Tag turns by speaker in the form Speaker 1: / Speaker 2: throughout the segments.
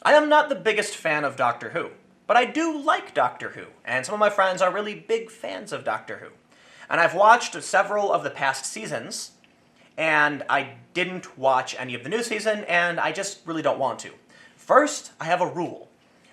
Speaker 1: I am not the biggest fan of Doctor Who, but I do like Doctor Who, and some of my friends are really big fans of Doctor Who. And I've watched several of the past seasons, and I didn't watch any of the new season, and I just really don't want to. First, I have a rule.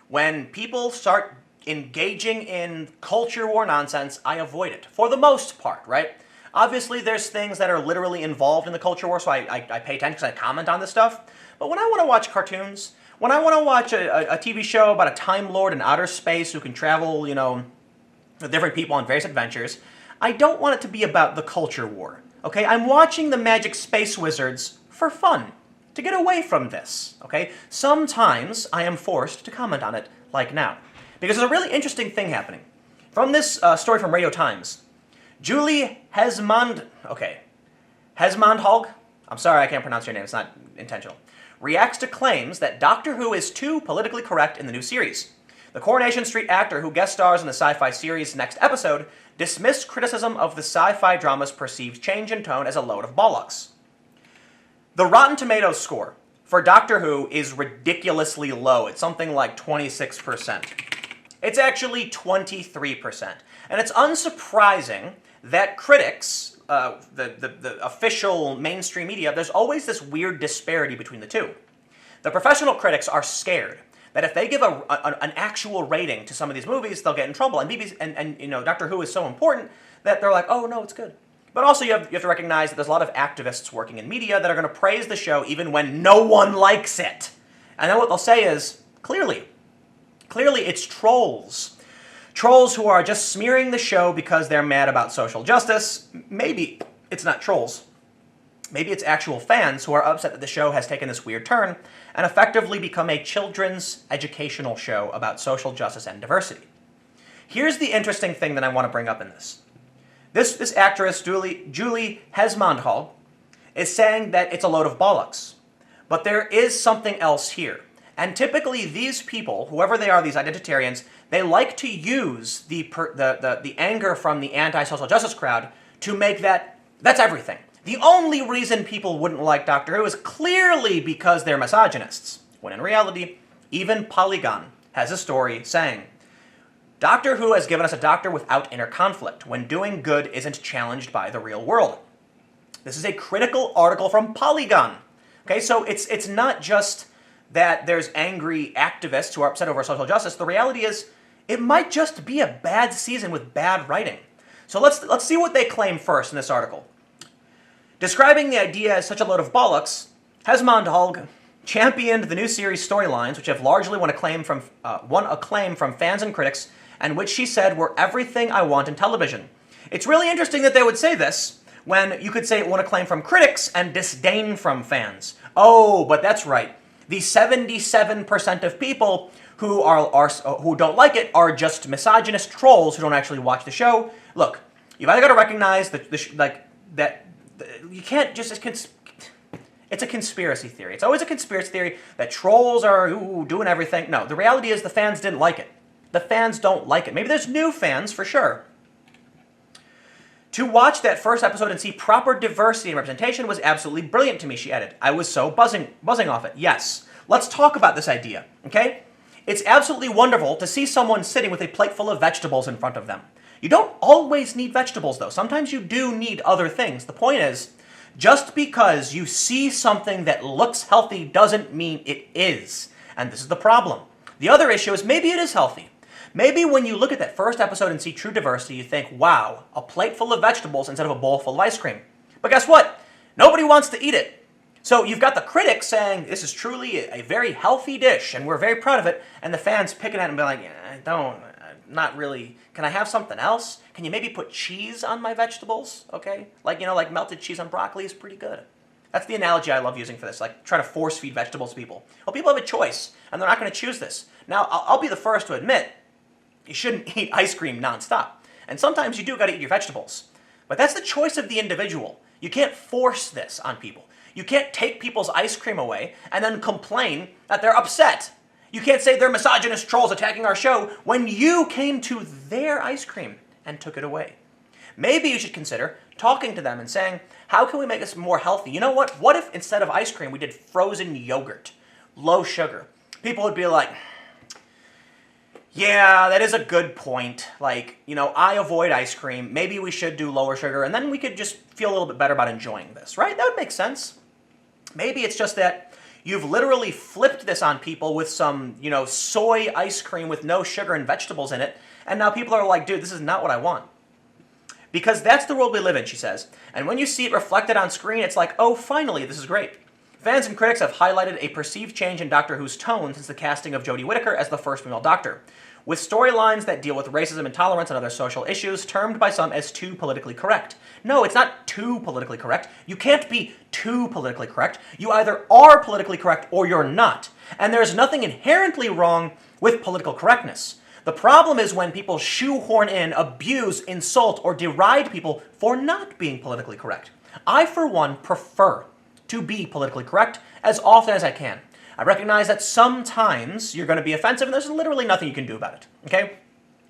Speaker 1: When people start engaging in culture war nonsense, I avoid it, for the most part, right? Obviously, there's things that are literally involved in the culture war, so I pay attention because I comment on this stuff. But when I want to watch cartoons, when I want to watch a TV show about a Time Lord in outer space who can travel, with different people on various adventures, I don't want it to be about the culture war, okay? I'm watching the Magic Space Wizards for fun, to get away from this, okay? Sometimes I am forced to comment on it, like now. Because there's a really interesting thing happening. From this story from Radio Times, Julie Hesmondhalgh, I'm sorry I can't pronounce your name, it's not intentional, reacts to claims that Doctor Who is too politically correct in the new series. The Coronation Street actor who guest stars in the sci-fi series' next episode dismissed criticism of the sci-fi drama's perceived change in tone as a load of bollocks. The Rotten Tomatoes score for Doctor Who is ridiculously low. It's something like 26%. It's actually 23%. And it's unsurprising that critics, the official mainstream media, there's always this weird disparity between the two. The professional critics are scared that if they give an actual rating to some of these movies, they'll get in trouble. And Doctor Who is so important that they're like, oh no, it's good. But also you have to recognize that there's a lot of activists working in media that are going to praise the show even when no one likes it. And then what they'll say is, clearly it's trolls. Trolls who are just smearing the show because they're mad about social justice. Maybe it's not trolls. Maybe it's actual fans who are upset that the show has taken this weird turn and effectively become a children's educational show about social justice and diversity. Here's the interesting thing that I want to bring up in this. This actress, Julie Hesmondhalgh, is saying that it's a load of bollocks. But there is something else here. And typically these people, whoever they are, these identitarians, they like to use the anger from the anti-social justice crowd to make that's everything. The only reason people wouldn't like Doctor Who is clearly because they're misogynists. When in reality, even Polygon has a story saying, Doctor Who has given us a doctor without inner conflict, when doing good isn't challenged by the real world. This is a critical article from Polygon. Okay, so it's not just that there's angry activists who are upset over social justice. The reality is, it might just be a bad season with bad writing. So let's see what they claim first in this article. Describing the idea as such a load of bollocks, Hesmondhalgh championed the new series' storylines, which have largely won acclaim from fans and critics, and which she said were everything I want in television. It's really interesting that they would say this, when you could say it won acclaim from critics and disdain from fans. Oh, but that's right. The 77% of people who who don't like it are just misogynist trolls who don't actually watch the show. Look, you've either got to recognize that you can't just... It's a conspiracy theory. It's always a conspiracy theory that trolls are doing everything. No, the reality is the fans didn't like it. The fans don't like it. Maybe there's new fans, for sure. To watch that first episode and see proper diversity and representation was absolutely brilliant to me, she added. I was so buzzing off it. Yes, let's talk about this idea, okay? It's absolutely wonderful to see someone sitting with a plate full of vegetables in front of them. You don't always need vegetables, though. Sometimes you do need other things. The point is, just because you see something that looks healthy doesn't mean it is. And this is the problem. The other issue is maybe it is healthy. Maybe when you look at that first episode and see true diversity, you think, wow, a plate full of vegetables instead of a bowl full of ice cream. But guess what? Nobody wants to eat it. So you've got the critics saying, this is truly a very healthy dish, and we're very proud of it, and the fans picking at it and being like, not really. Can I have something else? Can you maybe put cheese on my vegetables? Okay? Like melted cheese on broccoli is pretty good. That's the analogy I love using for this, like trying to force feed vegetables to people. Well, people have a choice, and they're not going to choose this. Now, I'll be the first to admit, you shouldn't eat ice cream nonstop. And sometimes you do got to eat your vegetables. But that's the choice of the individual. You can't force this on people. You can't take people's ice cream away and then complain that they're upset. You can't say they're misogynist trolls attacking our show when you came to their ice cream and took it away. Maybe you should consider talking to them and saying, how can we make this more healthy? You know what? What if instead of ice cream we did frozen yogurt? Low sugar. people would be like, yeah, that is a good point. Like, I avoid ice cream. Maybe we should do lower sugar, and then we could just feel a little bit better about enjoying this, right? That would make sense. Maybe it's just that you've literally flipped this on people with some, soy ice cream with no sugar and vegetables in it, and now people are like, dude, this is not what I want. Because that's the world we live in, she says. And when you see it reflected on screen, it's like, oh, finally, this is great. Fans and critics have highlighted a perceived change in Doctor Who's tone since the casting of Jodie Whittaker as the first female Doctor, with storylines that deal with racism, intolerance, and other social issues termed by some as too politically correct. No, it's not too politically correct. You can't be too politically correct. You either are politically correct or you're not. And there's nothing inherently wrong with political correctness. The problem is when people shoehorn in, abuse, insult, or deride people for not being politically correct. I, for one, prefer to be politically correct as often as I can. I recognize that sometimes you're going to be offensive and there's literally nothing you can do about it, okay?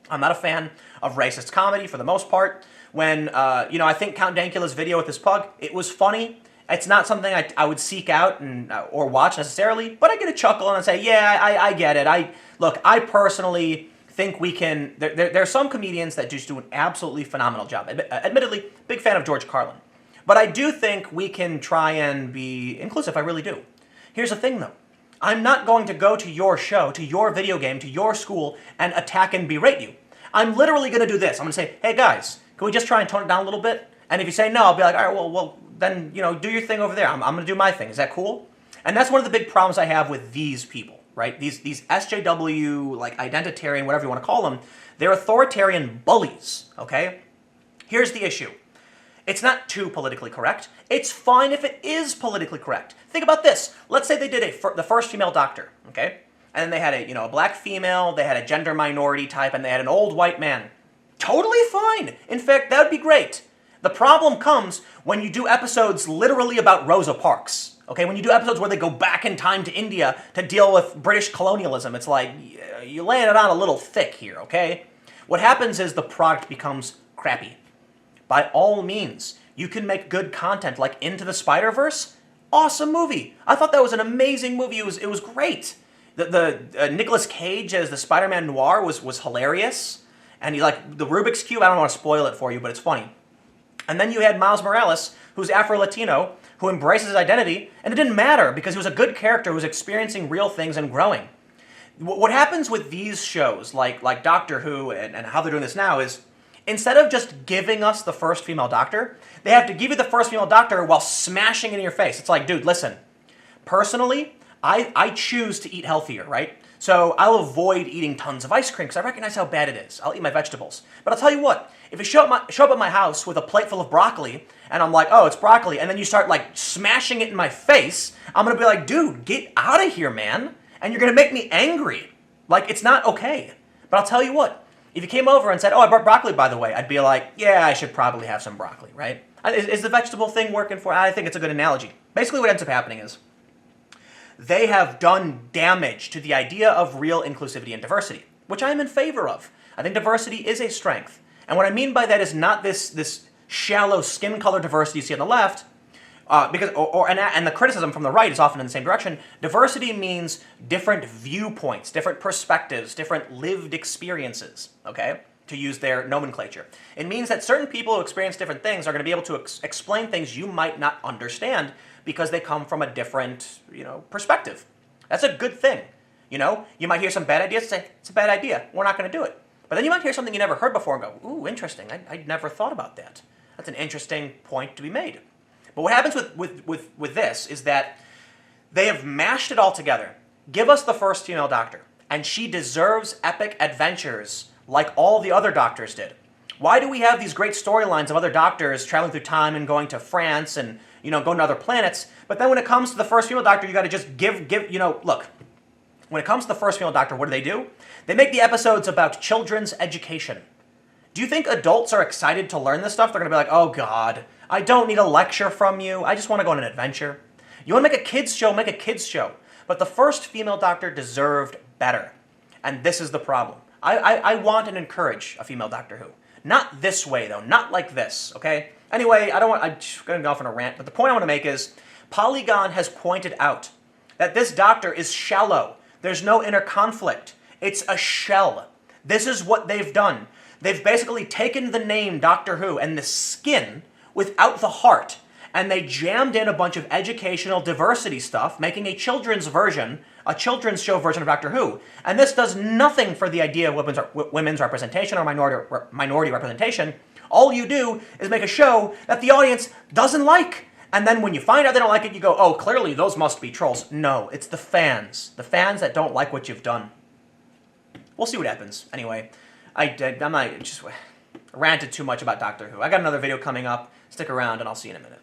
Speaker 1: I'm not a fan of racist comedy for the most part. When, I think Count Dankula's video with his pug, it was funny. It's not something I would seek out or watch necessarily, but I get a chuckle and I say, yeah, I get it. I personally think we can, there are some comedians that just do an absolutely phenomenal job. Admittedly, big fan of George Carlin. But I do think we can try and be inclusive, I really do. Here's the thing though. I'm not going to go to your show, to your video game, to your school, and attack and berate you. I'm literally going to do this. I'm going to say, hey guys, can we just try and tone it down a little bit? And if you say no, I'll be like, all right, well, then, do your thing over there. I'm going to do my thing. Is that cool? And that's one of the big problems I have with these people, right? These SJW, like identitarian, whatever you want to call them, they're authoritarian bullies, okay? Here's the issue. It's not too politically correct. It's fine if it is politically correct. Think about this. Let's say they did the first female Doctor, okay? And then they had a black female, they had a gender minority type, and they had an old white man. Totally fine. In fact, that would be great. The problem comes when you do episodes literally about Rosa Parks, okay? When you do episodes where they go back in time to India to deal with British colonialism, it's like, you're laying it on a little thick here, okay? What happens is the product becomes crappy. By all means, you can make good content like Into the Spider-Verse. Awesome movie. I thought that was an amazing movie. It was great. The Nicolas Cage as the Spider-Man noir was hilarious. And the Rubik's Cube, I don't want to spoil it for you, but it's funny. And then you had Miles Morales, who's Afro-Latino, who embraces his identity, and it didn't matter because he was a good character who was experiencing real things and growing. What happens with these shows, like Doctor Who and how they're doing this now, is instead of just giving us the first female Doctor, they have to give you the first female Doctor while smashing it in your face. It's like, dude, listen. Personally, I choose to eat healthier, right? So I'll avoid eating tons of ice cream because I recognize how bad it is. I'll eat my vegetables. But I'll tell you what, if you show up at my house with a plate full of broccoli, and I'm like, oh, it's broccoli, and then you start smashing it in my face, I'm going to be like, dude, get out of here, man. And you're going to make me angry. It's not okay. But I'll tell you what, if you came over and said, oh, I brought broccoli, by the way, I'd be like, yeah, I should probably have some broccoli, right? Is the vegetable thing working for you? I think it's a good analogy. Basically what ends up happening is they have done damage to the idea of real inclusivity and diversity, which I am in favor of. I think diversity is a strength. And what I mean by that is not this shallow skin color diversity you see on the left, and the criticism from the right is often in the same direction. Diversity means different viewpoints, different perspectives, different lived experiences, okay? To use their nomenclature. It means that certain people who experience different things are going to be able to explain things you might not understand because they come from a different, perspective. That's a good thing. You might hear some bad ideas and say, it's a bad idea, we're not going to do it. But then you might hear something you never heard before and go, ooh, interesting, I'd never thought about that. That's an interesting point to be made. But what happens with this is that they have mashed it all together. Give us the first female Doctor, and she deserves epic adventures like all the other Doctors did. Why do we have these great storylines of other Doctors traveling through time and going to France and, going to other planets, but then when it comes to the first female Doctor, you got to just look, when it comes to the first female Doctor, what do? They make the episodes about children's education. Do you think adults are excited to learn this stuff? They're going to be like, oh God, I don't need a lecture from you. I just want to go on an adventure. You want to make a kid's show, make a kid's show. But the first female Doctor deserved better. And this is the problem. I want and encourage a female Doctor Who. Not this way, though. Not like this, okay? Anyway, I'm going to go off on a rant, but the point I want to make is Polygon has pointed out that this Doctor is shallow. There's no inner conflict. It's a shell. This is what they've done. They've basically taken the name Doctor Who and the skin without the heart, and they jammed in a bunch of educational diversity stuff, making a children's show version of Doctor Who. And this does nothing for the idea of women's representation or minority representation. All you do is make a show that the audience doesn't like. And then when you find out they don't like it, you go, oh, clearly those must be trolls. No, it's the fans. The fans that don't like what you've done. We'll see what happens. Anyway, I'm not just ranted too much about Doctor Who. I got another video coming up. Stick around and I'll see you in a minute.